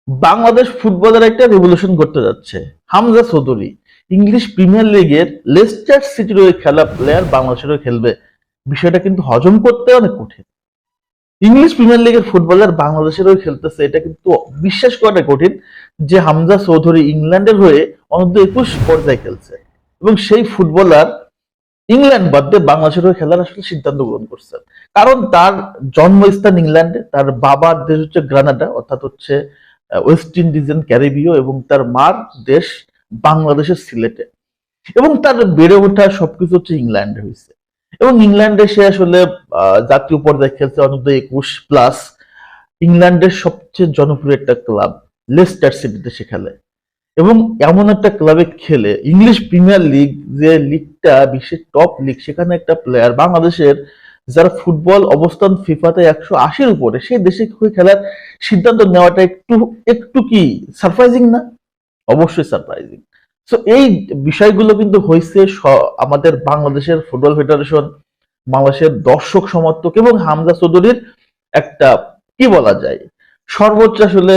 বাংলাদেশ ফুটবলের একটা রেভলিউশন করতে যাচ্ছে। হামজা চৌধুরী ইংলিশ প্রিমিয়ার লিগের লেস্টার সিটির হয়ে খেলা প্লেয়ার বাংলাদেশের হয়ে খেলবে, বিষয়টা কিন্তু হজম করতে অনেক কঠিন। ইংলিশ প্রিমিয়ার লিগের ফুটবলার বাংলাদেশের হয়ে খেলতেছে, এটা কিন্তু বিশ্বাস করাটা কঠিন যে হামজা চৌধুরী ইংল্যান্ডের হয়ে অনূর্ধ্ব 21 পর্যায়ে খেলছে এবং সেই ফুটবলার ইংল্যান্ড বাদ দিয়ে বাংলাদেশের হয়ে খেলার আসলে সিদ্ধান্ত গ্রহণ করছেন। কারণ তার জন্মস্থান ইংল্যান্ডে, তার বাবার দেশ হচ্ছে গ্রানাডা, অর্থাৎ হচ্ছে ওয়েস্ট ইন্ডিজেন ক্যারিবীয়, এবং তার মার দেশ বাংলাদেশের সিলেটে, এবং তার বেড়ে ওঠা সবকিছু হচ্ছে ইংল্যান্ডে হয়েছে। এবং ইংল্যান্ডে সে আসলে জাতীয় পর্যায়ে খেলছে অনূর্ধ্ব 21+। ইংল্যান্ডের সবচেয়ে জনপ্রিয় একটা ক্লাব লেস্টার সিটিতে সে খেলে, এবং এমন একটা ক্লাবে খেলে ইংলিশ প্রিমিয়ার লিগ, যে লিগটা বিশ্বের টপ লিগ, সেখানে একটা প্লেয়ার বাংলাদেশের, যারা ফুটবল অবস্থান ফিফাতে 180-র উপরে, সেই দেশে হয়ে খেলার সিদ্ধান্ত নেওয়াটা একটু একটু কি সারপ্রাইজিং না? অবশ্যই সারপ্রাইজিং। সো এই বিষয়গুলো কিন্তু হয়েছে আমাদের বাংলাদেশের ফুটবল ফেডারেশন, বাংলাদেশের দর্শক সমর্থক এবং হামজা চৌধুরীর একটা, কি বলা যায়, সর্বোচ্চ আসলে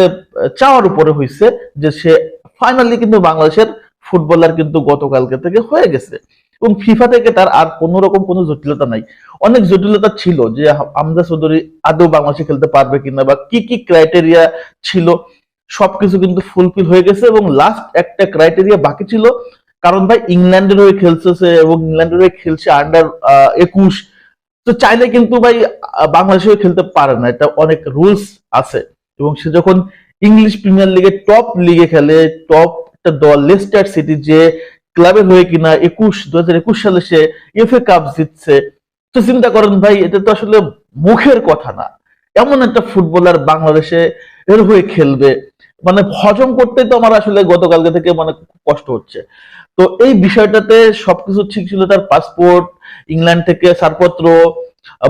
চাওয়ার উপরে হয়েছে যে সে ফাইনালি কিন্তু বাংলাদেশের ফুটবলার কিন্তু গতকালকে থেকে হয়ে গেছে। এবং ফিফা থেকে তার আর কোন রকম কোনো জটিলতা নাই। অনেক জটিলতা ছিল যে হামজা চৌধুরী আদৌ বাংলাদেশে খেলতে পারবে কিনা বা কি কি ক্রাইটেরিয়া ছিল, সবকিছু কিন্তু ফুলফিল হয়ে গেছে। এবং লাস্ট একটা ক্রাইটেরিয়া বাকি ছিল, কারণ ভাই ইংল্যান্ডের হয়ে খেলছে এবং ইংল্যান্ডের হয়ে খেলছে আন্ডার 21। তো চাইলে কিন্তু ভাই বাংলাদেশে খেলতে পারে না, এটা অনেক রুলস আছে। এবং সে যখন ইংলিশ প্রিমিয়ার লিগে টপ লিগে খেলে, টপ একটা দল লেস্টার সিটি, যে ক্লাবের হয়ে কিনা 2021 সালে সে এফএ কাপ জিতছে, তো চিন্তা করেন ভাই, এটা তো আসলে মুখের কথা না। এমন একটা ফুটবলার বাংলাদেশে এর হয়ে খেলবে, মানে হজম করতে তো আমার আসলে গতকালকে থেকে মানে খুব কষ্ট হচ্ছে। তো এই বিষয়টাতে সবকিছু ঠিক ছিল, তার পাসপোর্ট, ইংল্যান্ড থেকে ছাড়পত্র,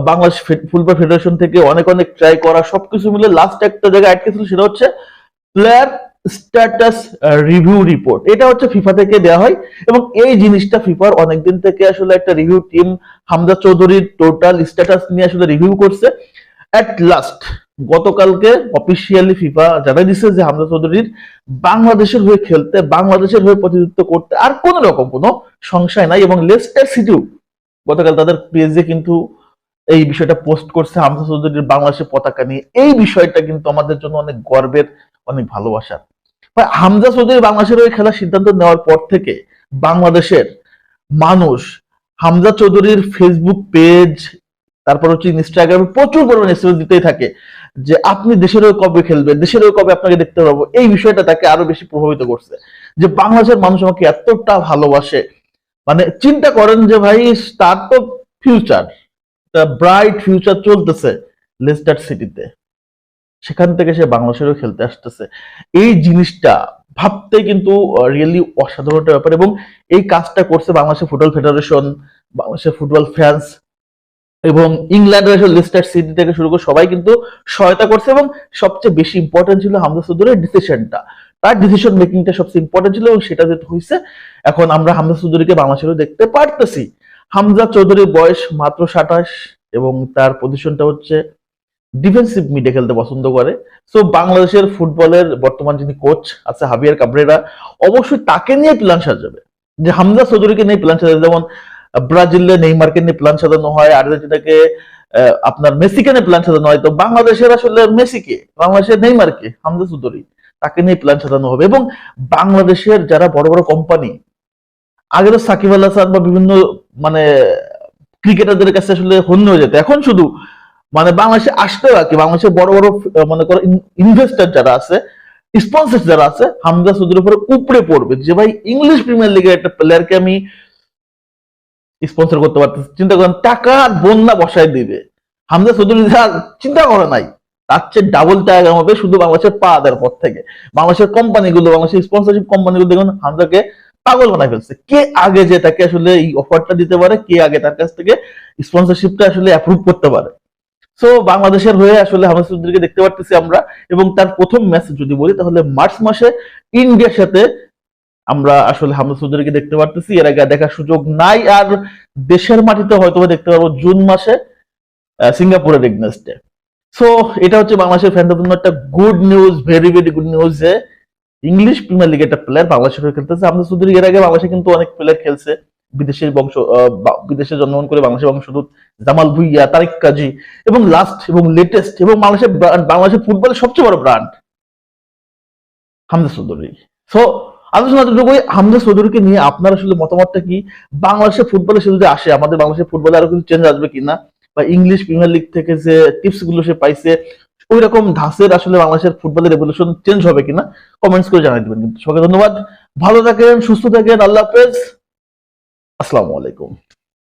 বাংলাদেশ ফুটবল ফেডারেশন থেকে অনেক অনেক ট্রাই করা, সবকিছু মিলে লাস্ট একটা জায়গায় আটকে ছিল, সেটা হচ্ছে প্লেয়ার স্ট্যাটাস রিভিউ রিপোর্ট। এটা হচ্ছে ফিফা থেকে দেওয়া হয়, এবং এই জিনিসটা ফিফার অনেকদিন থেকে আসলে একটা রিভিউ টিম হামজা চৌধুরীর টোটাল স্ট্যাটাস নিয়ে আসলে রিভিউ করছে। এট লাস্ট গতকালকে অফিসিয়ালি ফিফা জানাই দিচ্ছে যে হামজা চৌধুরীর বাংলাদেশের হয়ে খেলতে, বাংলাদেশের হয়ে প্রতিনিধিত্ব করতে আর কোন রকম কোনো সংশয় নাই। এবং লেস্টার সিটিও গতকাল তাদের পেজে কিন্তু এই বিষয়টা পোস্ট করছে হামজা চৌধুরীর বাংলাদেশের পতাকা নিয়ে। এই বিষয়টা কিন্তু আমাদের জন্য অনেক গর্বের, অনেক ভালোবাসার। হামজা চৌধুরী বাংলাদেশের হয়ে খেলার সিদ্ধান্ত নেওয়ার পর থেকে বাংলাদেশের মানুষ হামজা চৌধুরীর ফেসবুক পেজ, তারপর হচ্ছে ইনস্টাগ্রামে প্রচুর পরিমাণে এসএমএস দিতেই থাকে যে আপনি দেশের হয়ে কবে খেলবেন, দেশের হয়ে কবে আপনাকে দেখতে পাবো। এই বিষয়টা তাকে আরো বেশি প্রভাবিত করছে যে বাংলাদেশের মানুষ আমাকে এতটা ভালোবাসে। মানে চিন্তা করেন যে ভাই, তার তো ফিউচার, ব্রাইট ফিউচার চলতেছে লেস্টার সিটিতে, সেখান থেকে সে বাংলাদেশেরও খেলতে আসতেছে। এই জিনিসটা ভাবতে কিন্তু রিয়েলি অসাধারণ একটা ব্যাপার। এবং এই কাজটা করছে বাংলাদেশের ফুটবল ফেডারেশন, বাংলাদেশের ফুটবল ফ্যান্স, এবং ইংল্যান্ডের লেস্টার সিটি থেকে শুরু করে সবাই কিন্তু সহায়তা করছে। এবং সবচেয়ে বেশি ইম্পর্টেন্ট ছিল হামজা চৌধুরীর ডিসিশনটা, তার ডিসিশন মেকিংটা সবচেয়ে ইম্পর্টেন্ট ছিল, এবং সেটা যেটা হয়েছে, এখন আমরা হামজা চৌধুরীকে বাংলাদেশেও দেখতে পারতেছি। হামজা চৌধুরীর বয়স মাত্র 27, এবং তার পজিশনটা হচ্ছে ডিফেন্সিভ মিডে খেলতে পছন্দ করে। সো বাংলাদেশের ফুটবলের বর্তমান যিনি কোচ আছে হাবিয়ার কাবরেরা, অবশ্যই তাকে নিয়ে প্ল্যান সাজাবে, যে হামজা চৌধুরীকে নিয়ে প্ল্যান সাজাবে। যেমন ব্রাজিলে নেইমারকে নিয়ে প্ল্যান সাজানো হয়, আর্জেন্টিনাকে আপনার মেসিকে নিয়ে প্ল্যান সাজানো হয়, তো বাংলাদেশের আসলে মেসিকে, বাংলাদেশের নেইমারকে, হামজা চৌধুরী, তাকে নিয়ে প্ল্যান সাজানো হবে। এবং বাংলাদেশের যারা বড় বড় কোম্পানি, আগে তো সাকিব আল হাসান বা বিভিন্ন মানে ক্রিকেটারদের কাছে আসলে হন্য হয়ে যেত, এখন শুধু মানে বাংলাদেশে আসতেও আর কি, বাংলাদেশের বড় বড় মনে করো ইনভেস্টর যারা আছে, স্পন্সর যারা আছে, হামজা চৌধুরীর উপরে উপরে পড়বে যে ভাই ইংলিশ প্রিমিয়ার লিগের একটা প্লেয়ারকে আমি স্পন্সর করতে পারতেছি। চিন্তা করেন, টাকা বন্যা বসায় দিবে। হামজা চৌধুরী যা চিন্তা করে নাই, তার চেয়ে ডাবল টাকা কামাবে শুধু বাংলাদেশের পা দেওয়ার পর থেকে। বাংলাদেশের কোম্পানিগুলো, বাংলাদেশের স্পন্সরশিপ কোম্পানিগুলো দেখুন হামজাকে পাগল বানাই ফেলছে। কে আগে যে তাকে আসলে এই অফারটা দিতে পারে, কে আগে তার কাছ থেকে স্পন্সরশিপটা আসলে অ্যাপ্রুভ করতে পারে। সো বাংলাদেশের হয়ে আসলে হামজা চৌধুরীকে দেখতে পারতেছি আমরা। এবং তার প্রথম ম্যাচ যদি বলি, তাহলে মার্চ মাসে ইন্ডিয়ার সাথে আমরা আসলে হামজা চৌধুরীকে দেখতে পারতেছি। এর আগে দেখার সুযোগ নাই। আর দেশের মাটিতে হয়তো দেখতে পারবো জুন মাসে সিঙ্গাপুরের এগনেস্টে। সো এটা হচ্ছে বাংলাদেশের ফ্যানদের জন্য একটা good news, very very good news যে ইংলিশ প্রিমিয়ার লিগে একটা প্লেয়ার বাংলাদেশের হয়ে খেলতেছে। আমাদের চৌধুরী এর আগে বাংলাদেশে কিন্তু অনেক প্লেয়ার খেলছে, বিদেশের বংশ, বিদেশে জন্মগ্রহণ করে বাংলাদেশের বংশোদ্ভূত জামাল ভুইয়া, তারিক কাজী, এবং লাস্ট এবং লেটেস্ট এবং বাংলাদেশের ফুটবলের সবচেয়ে বড় ব্র্যান্ড হামজা চৌধুরী। সো আলোচনা যতটুকুই, হামজা চৌধুরীকে নিয়ে আপনার আসলে মতামতটা কি? বাংলাদেশের ফুটবলে সে যদি আসে, আমাদের বাংলাদেশের ফুটবলে আরো কিছু চেঞ্জ আসবে কিনা, বা ইংলিশ প্রিমিয়ার লিগ থেকে যে টিপস গুলো সে পাইছে ওই রকম ধাঁচের আসলে বাংলাদেশের ফুটবলের রেভলিউশন চেঞ্জ হবে কিনা, কমেন্টস করে জানাই দিবেন। কিন্তু সবাইকে ধন্যবাদ, ভালো থাকেন, সুস্থ থাকেন, আল্লাহ হাফেজ, আসসালামু আলাইকুম।